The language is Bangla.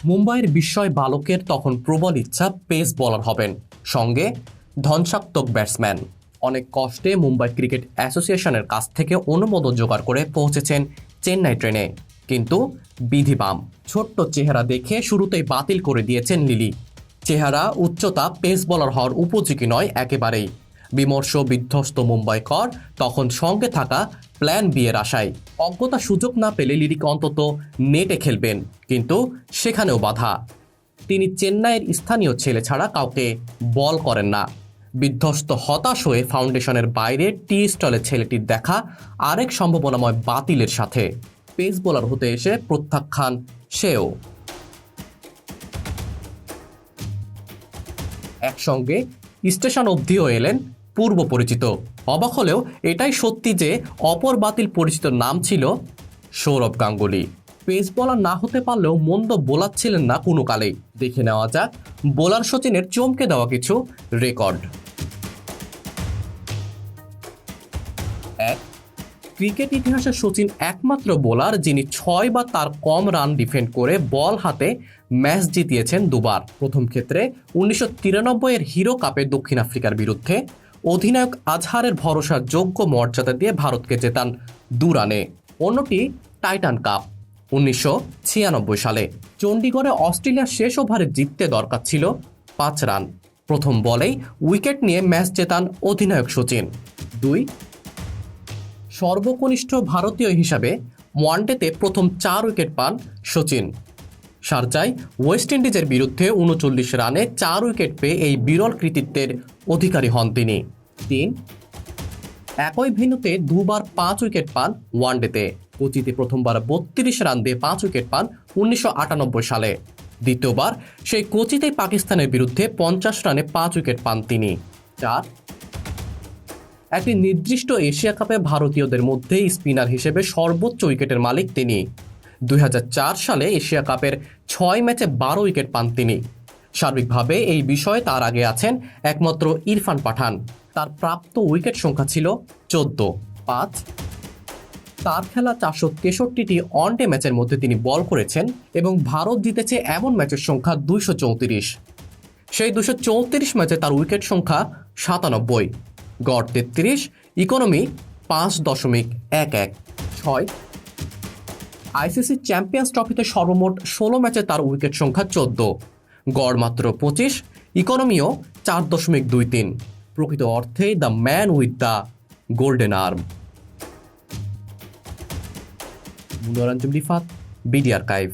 মুম্বাইয়ের বিস্ময় বালকের তখন প্রবল ইচ্ছা পেস বোলার হবেন, সঙ্গে ধ্বংসাত্মক ব্যাটসম্যান। অনেক কষ্টে মুম্বাই ক্রিকেট অ্যাসোসিয়েশনের কাছ থেকে অনুমোদন জোগাড় করে পৌঁছেছেন চেন্নাই ট্রেনে, কিন্তু বিধিবাম ছোট্ট চেহারা দেখে শুরুতেই বাতিল করে দিয়েছেন লিলি। চেহারা, উচ্চতা পেস বোলার হওয়ার উপযোগী নয় একেবারেই। বিমর্ষ বিধ্বস্ত মুম্বাইকর তখন সঙ্গে থাকা প্ল্যান বি এর আশায়। অজ্ঞতা সুযোগ না পেলে লিরিক অন্তত নেটে খেলবেন, কিন্তু সেখানেও বাধা। তিনি চেন্নাইয়ের স্থানীয় ছেলে ছাড়া কাউকে বল করেন না। বিধ্বস্ত হতাশ হয়ে ফাউন্ডেশনের বাইরে টি স্টলের ছেলেটির দেখা আরেক সম্ভাবনাময় বাতিলের সাথে। পেস বোলার হতে এসে প্রত্যাখ্যান সেও। একসঙ্গে স্টেশন অবধিও এলেন পূর্ব পরিচিত। অবাক হলেও এটাই সত্যি যে অপর বাতিল পরিচিত নাম ছিল সৌরভ গাঙ্গুলি। পেস বোলার না হতে পারলেও মন্দ বোলার ছিলেন না কোনো কালেই। দেখে নেওয়া যাক বোলার সচিনের চমকে দেওয়া কিছু রেকর্ড। এক, ক্রিকেট ইতিহাসে সচিন একমাত্র বোলার যিনি 6 বা তার কম রান ডিফেন্ড করে বল হাতে ম্যাচ জিতিয়েছেন দুবার। প্রথম ক্ষেত্রে 1993 এর হিরো কাপে দক্ষিণ আফ্রিকার বিরুদ্ধে অধিনায়ক আজহারের ভরসার যোগ্য মর্যাদা দিয়ে ভারতকে জেতান 2 রানে। অন্যটি টাইটান কাপ 1996 সালে। চণ্ডীগড়ে অস্ট্রেলিয়ার শেষ ওভারে জিততে দরকার ছিল 5 রান। প্রথম বলেই উইকেট নিয়ে ম্যাচ জেতান অধিনায়ক সচিন। 2, সর্বকনিষ্ঠ ভারতীয় হিসাবে ওয়ানডেতে প্রথম 4 উইকেট পান সচিন। শারজায় ওয়েস্ট ইন্ডিজের বিরুদ্ধে 39 রানে 4 উইকেট পেয়ে এই বিরল কৃতিত্বের অধিকারী হন তিনি। 3, একই ভেন্যুতে দুবার 5 উইকেট পান ওয়ানডেতে। কোচিতে প্রথমবার 32 রান দিয়ে 5 উইকেট পান 1998 সালে। দ্বিতীয়বার সেই কোচিতেই পাকিস্তানের বিরুদ্ধে 50 রানে 5 উইকেট পান তিনি। 4, একটি নির্দিষ্ট এশিয়া কাপে ভারতীয়দের মধ্যে স্পিনার হিসেবে সর্বোচ্চ উইকেটের মালিক তিনি। 2004 সালে এশিয়া কাপের 6 ম্যাচে 12 উইকেট পান তিনি। সার্বিকভাবে এই বিষয়ে তার আগে আছেন একমাত্র ইরফান পাঠান। তার প্রাপ্ত উইকেট সংখ্যা ছিল 14। 5, তার খেলা 463টি ওয়ানডে ম্যাচের মধ্যে তিনি বল করেছেন এবং ভারত জিতেছে এমন ম্যাচের সংখ্যা 234। সেই 234 ম্যাচে তার উইকেট সংখ্যা 97, গড় 33, ইকোনমি 5.11। 6, আইসিসি চ্যাম্পিয়ন্স ট্রফিতে সর্বমোট 16 ম্যাচে তার উইকেট সংখ্যা 14, গড় মাত্র 25, ইকোনমিও 4.23। প্রকৃত অর্থে the man with the golden arm. Manoranjan Rifat, BD archive.